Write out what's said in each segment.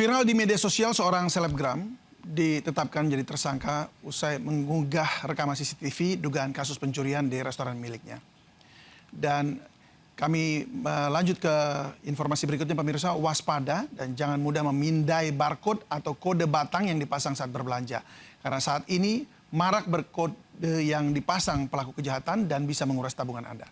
Viral di media sosial, seorang selebgram ditetapkan menjadi tersangka usai mengunggah rekaman CCTV dugaan kasus pencurian di restoran miliknya. Dan kami lanjut ke informasi berikutnya, pemirsa. Waspada dan jangan mudah memindai barcode atau kode batang yang dipasang saat berbelanja. Karena saat ini marak berkode yang dipasang pelaku kejahatan dan bisa menguras tabungan Anda.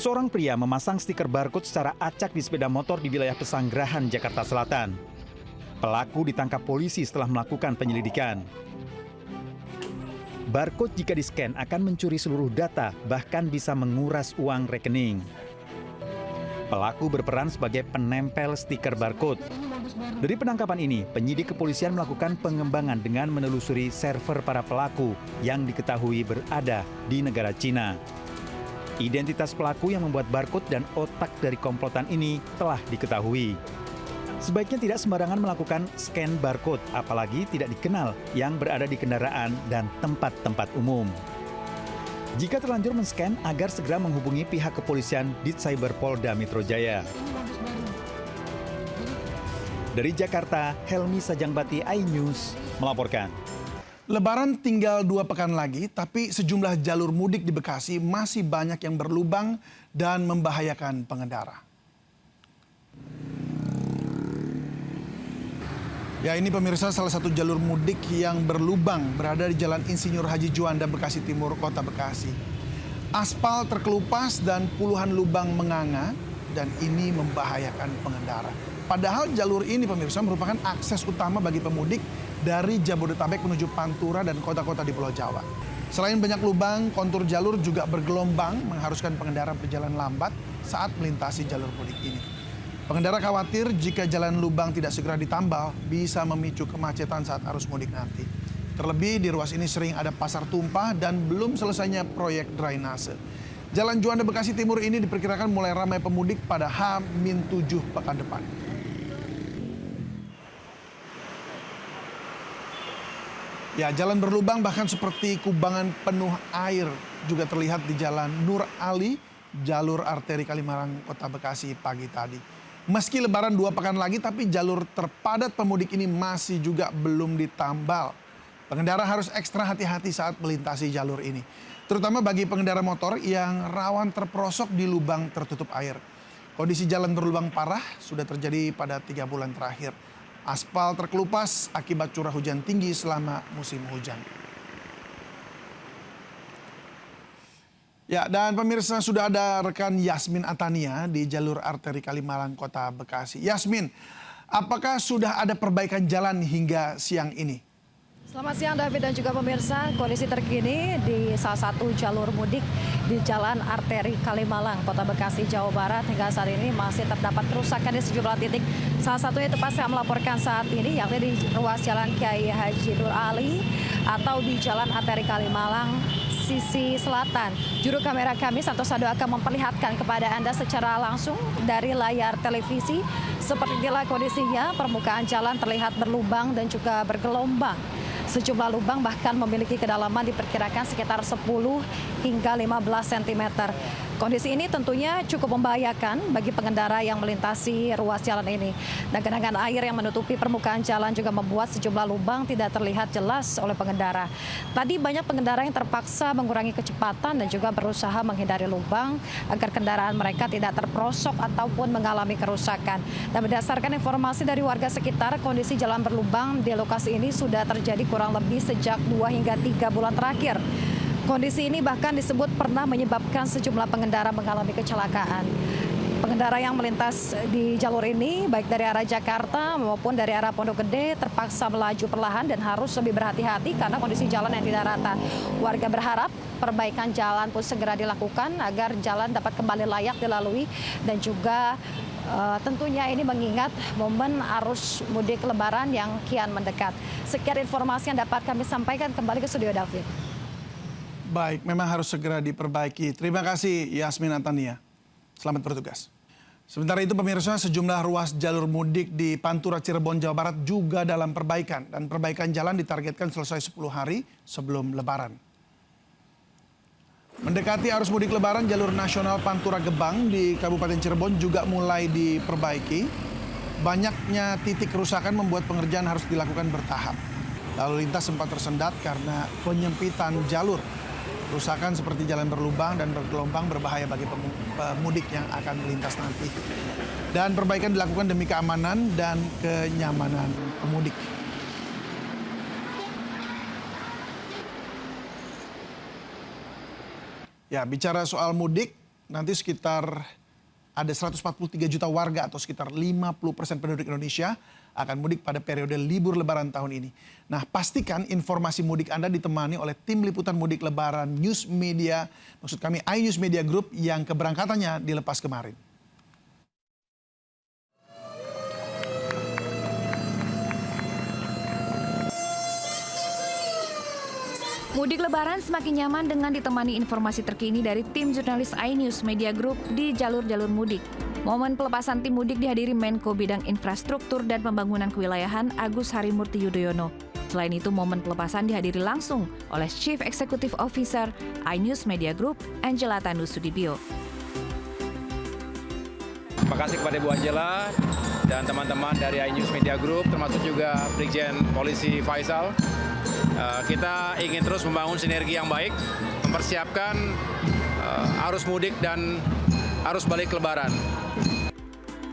Seorang pria memasang stiker barcode secara acak di sepeda motor di wilayah Pesanggerahan, Jakarta Selatan. Pelaku ditangkap polisi setelah melakukan penyelidikan. Barcode jika di-scan akan mencuri seluruh data, bahkan bisa menguras uang rekening. Pelaku berperan sebagai penempel stiker barcode. Dari penangkapan ini, penyidik kepolisian melakukan pengembangan dengan menelusuri server para pelaku yang diketahui berada di negara Cina. Identitas pelaku yang membuat barcode dan otak dari komplotan ini telah diketahui. Sebaiknya tidak sembarangan melakukan scan barcode, apalagi tidak dikenal yang berada di kendaraan dan tempat-tempat umum. Jika terlanjur men-scan, agar segera menghubungi pihak kepolisian Ditcyber Polda Metro Jaya. Dari Jakarta, Helmi Sajangbati, iNews melaporkan. Lebaran tinggal 2 pekan lagi, tapi sejumlah jalur mudik di Bekasi masih banyak yang berlubang dan membahayakan pengendara. Ya, ini pemirsa, salah satu jalur mudik yang berlubang berada di Jalan Insinyur Haji Juanda, Bekasi Timur, Kota Bekasi. Aspal terkelupas dan puluhan lubang menganga, dan ini membahayakan pengendara. Padahal jalur ini, pemirsa, merupakan akses utama bagi pemudik dari Jabodetabek menuju Pantura dan kota-kota di Pulau Jawa. Selain banyak lubang, kontur jalur juga bergelombang, mengharuskan pengendara berjalan lambat saat melintasi jalur mudik ini. Pengendara khawatir jika jalan lubang tidak segera ditambal, bisa memicu kemacetan saat arus mudik nanti. Terlebih di ruas ini sering ada pasar tumpah dan belum selesainya proyek drainase. Jalan Juanda Bekasi Timur ini diperkirakan mulai ramai pemudik pada H-7 pekan depan. Ya, jalan berlubang bahkan seperti kubangan penuh air juga terlihat di Jalan Nur Ali, jalur arteri Kalimalang, Kota Bekasi pagi tadi. Meski lebaran 2 pekan lagi, tapi jalur terpadat pemudik ini masih juga belum ditambal. Pengendara harus ekstra hati-hati saat melintasi jalur ini, terutama bagi pengendara motor yang rawan terperosok di lubang tertutup air. Kondisi jalan berlubang parah sudah terjadi pada 3 bulan terakhir. Aspal terkelupas akibat curah hujan tinggi selama musim hujan. Ya, dan pemirsa, sudah ada rekan Yasmin Atania di jalur arteri Kalimalang, Kota Bekasi. Yasmin, apakah sudah ada perbaikan jalan hingga siang ini? Selamat siang David dan juga pemirsa, kondisi terkini di salah satu jalur mudik di Jalan Arteri Kalimalang, Kota Bekasi, Jawa Barat hingga saat ini masih terdapat kerusakan di sejumlah titik. Salah satunya tempat saya melaporkan saat ini yakni di ruas Jalan Kiai Haji Nur Ali atau di Jalan Arteri Kalimalang sisi selatan. Juru kamera kami Santo Sado akan memperlihatkan kepada Anda secara langsung dari layar televisi. Seperti inilah kondisinya, permukaan jalan terlihat berlubang dan juga bergelombang. Sejumlah lubang bahkan memiliki kedalaman diperkirakan sekitar 10 hingga 15 cm. Kondisi ini tentunya cukup membahayakan bagi pengendara yang melintasi ruas jalan ini. Dan genangan air yang menutupi permukaan jalan juga membuat sejumlah lubang tidak terlihat jelas oleh pengendara. Tadi banyak pengendara yang terpaksa mengurangi kecepatan dan juga berusaha menghindari lubang agar kendaraan mereka tidak terperosok ataupun mengalami kerusakan. Dan berdasarkan informasi dari warga sekitar, kondisi jalan berlubang di lokasi ini sudah terjadi kurang lebih sejak 2 hingga 3 bulan terakhir. Kondisi ini bahkan disebut pernah menyebabkan sejumlah pengendara mengalami kecelakaan. Pengendara yang melintas di jalur ini, baik dari arah Jakarta maupun dari arah Pondok Gede, terpaksa melaju perlahan dan harus lebih berhati-hati karena kondisi jalan yang tidak rata. Warga berharap perbaikan jalan pun segera dilakukan agar jalan dapat kembali layak dilalui dan juga tentunya ini mengingat momen arus mudik lebaran yang kian mendekat. Sekian informasi yang dapat kami sampaikan, kembali ke studio David. Baik, memang harus segera diperbaiki. Terima kasih Yasmin Atania. Selamat bertugas. Sementara itu pemirsa, sejumlah ruas jalur mudik di Pantura Cirebon, Jawa Barat juga dalam perbaikan. Dan perbaikan jalan ditargetkan selesai 10 hari sebelum Lebaran. Mendekati arus mudik lebaran, jalur nasional Pantura Gebang di Kabupaten Cirebon juga mulai diperbaiki. Banyaknya titik kerusakan membuat pengerjaan harus dilakukan bertahap. Lalu lintas sempat tersendat karena penyempitan jalur. Kerusakan seperti jalan berlubang dan bergelombang berbahaya bagi pemudik yang akan melintas nanti. Dan perbaikan dilakukan demi keamanan dan kenyamanan pemudik. Ya, bicara soal mudik, nanti sekitar ada 143 juta warga atau sekitar 50% penduduk Indonesia akan mudik pada periode libur lebaran tahun ini. Nah, pastikan informasi mudik Anda ditemani oleh tim liputan mudik lebaran News Media, maksud kami iNews Media Group yang keberangkatannya dilepas kemarin. Mudik lebaran semakin nyaman dengan ditemani informasi terkini dari tim jurnalis iNews Media Group di jalur-jalur mudik. Momen pelepasan tim mudik dihadiri Menko Bidang Infrastruktur dan Pembangunan Kewilayahan Agus Harimurti Yudhoyono. Selain itu, momen pelepasan dihadiri langsung oleh Chief Executive Officer iNews Media Group, Angela Tanu Sudibyo. Terima kasih kepada Ibu Angela dan teman-teman dari iNews Media Group, termasuk juga Brigjen Polisi Faisal. Kita ingin terus membangun sinergi yang baik, mempersiapkan arus mudik dan arus balik lebaran.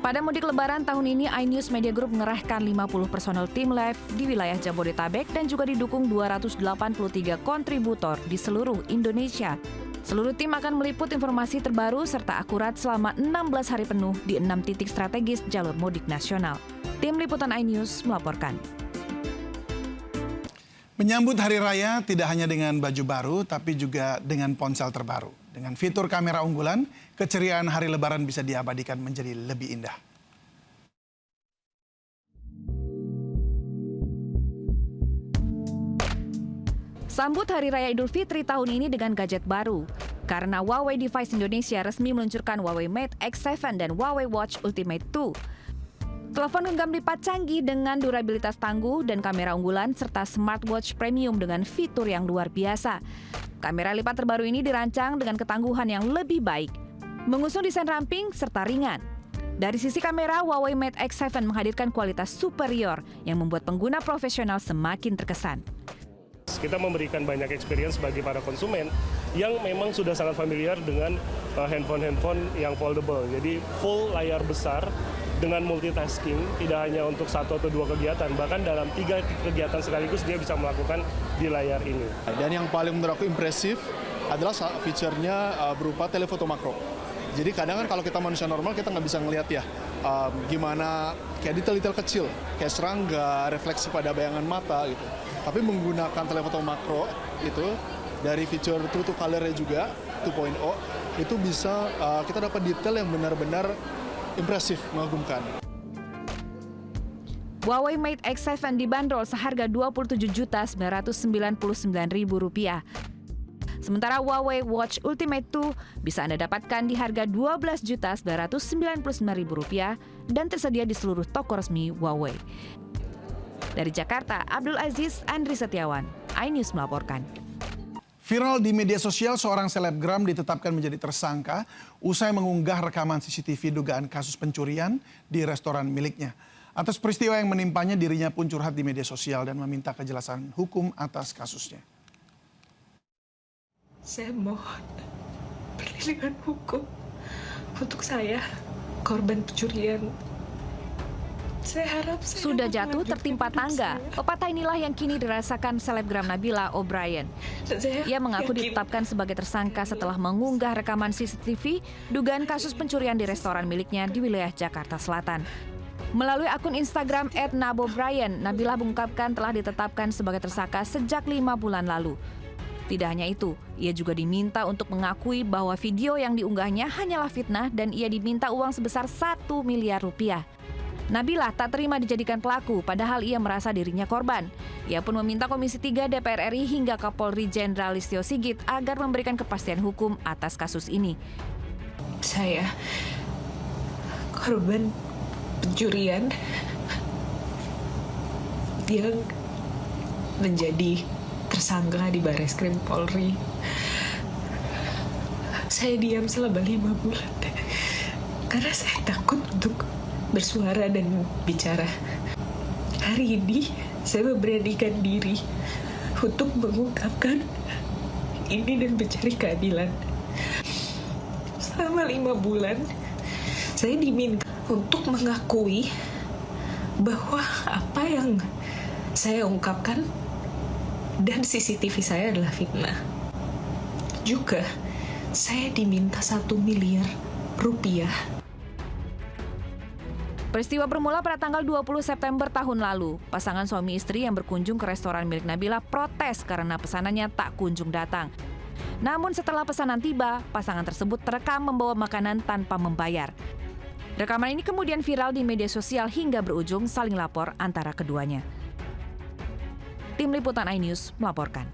Pada mudik lebaran tahun ini, iNews Media Group mengerahkan 50 personel tim live di wilayah Jabodetabek dan juga didukung 283 kontributor di seluruh Indonesia. Seluruh tim akan meliput informasi terbaru serta akurat selama 16 hari penuh di 6 titik strategis jalur mudik nasional. Tim Liputan iNews melaporkan. Menyambut Hari Raya tidak hanya dengan baju baru, tapi juga dengan ponsel terbaru. Dengan fitur kamera unggulan, keceriaan Hari Lebaran bisa diabadikan menjadi lebih indah. Sambut Hari Raya Idul Fitri tahun ini dengan gadget baru. Karena Huawei Device Indonesia resmi meluncurkan Huawei Mate X7 dan Huawei Watch Ultimate 2. Telepon genggam lipat canggih dengan durabilitas tangguh dan kamera unggulan serta smartwatch premium dengan fitur yang luar biasa. Kamera lipat terbaru ini dirancang dengan ketangguhan yang lebih baik, mengusung desain ramping serta ringan. Dari sisi kamera, Huawei Mate X7 menghadirkan kualitas superior yang membuat pengguna profesional semakin terkesan. Kita memberikan banyak experience bagi para konsumen yang memang sudah sangat familiar dengan handphone-handphone yang foldable. Jadi full layar besar dengan multitasking, tidak hanya untuk 1 atau 2 kegiatan, bahkan dalam 3 kegiatan sekaligus dia bisa melakukan di layar ini. Dan yang paling menurut aku impresif adalah fiturnya berupa telefoto makro. Jadi kadang kan kalau kita manusia normal kita nggak bisa ngelihat ya gimana kayak detail-detail kecil, kayak serangga, refleksi pada bayangan mata gitu. Tapi menggunakan telefoto makro itu dari fitur True to Color-nya juga 2.0 itu bisa kita dapat detail yang benar-benar impresif, mengagumkan. Huawei Mate X7 dibanderol seharga Rp29.999.000. Sementara Huawei Watch Ultimate 2 bisa Anda dapatkan di harga Rp12.999.000 dan tersedia di seluruh toko resmi Huawei. Dari Jakarta, Abdul Aziz Andri Setiawan, iNews melaporkan. Viral di media sosial, seorang selebgram ditetapkan menjadi tersangka usai mengunggah rekaman CCTV dugaan kasus pencurian di restoran miliknya. Atas peristiwa yang menimpanya, dirinya pun curhat di media sosial dan meminta kejelasan hukum atas kasusnya. Saya mohon perlindungan hukum untuk saya, korban pencurian. Saya harap sudah jatuh tertimpa tangga. Pepatah inilah yang kini dirasakan selebgram Nabila O'Brien. Ia mengaku ditetapkan sebagai tersangka setelah mengunggah rekaman CCTV dugaan kasus pencurian di restoran miliknya di wilayah Jakarta Selatan. Melalui akun Instagram @nabobrien, Nabila mengungkapkan telah ditetapkan sebagai tersangka sejak 5 bulan lalu. Tidak hanya itu, ia juga diminta untuk mengakui bahwa video yang diunggahnya hanyalah fitnah dan ia diminta uang sebesar 1 miliar rupiah. Nabila tak terima dijadikan pelaku, padahal ia merasa dirinya korban. Ia pun meminta Komisi 3 DPR RI hingga Kapolri Jenderal Listio Sigit agar memberikan kepastian hukum atas kasus ini. Saya korban pencurian yang menjadi tersangka di Barreskrim Polri. Saya diam selama 5 bulan. Karena saya takut untuk bersuara dan bicara. Hari ini saya memberanikan diri untuk mengungkapkan ini dan mencari keadilan. Selama 5 bulan, saya diminta untuk mengakui bahwa apa yang saya ungkapkan dan CCTV saya adalah fitnah. Juga, saya diminta 1 miliar rupiah. Peristiwa bermula pada tanggal 20 September tahun lalu. Pasangan suami istri yang berkunjung ke restoran milik Nabila protes karena pesanannya tak kunjung datang. Namun setelah pesanan tiba, pasangan tersebut terekam membawa makanan tanpa membayar. Rekaman ini kemudian viral di media sosial hingga berujung saling lapor antara keduanya. Tim Liputan iNews melaporkan.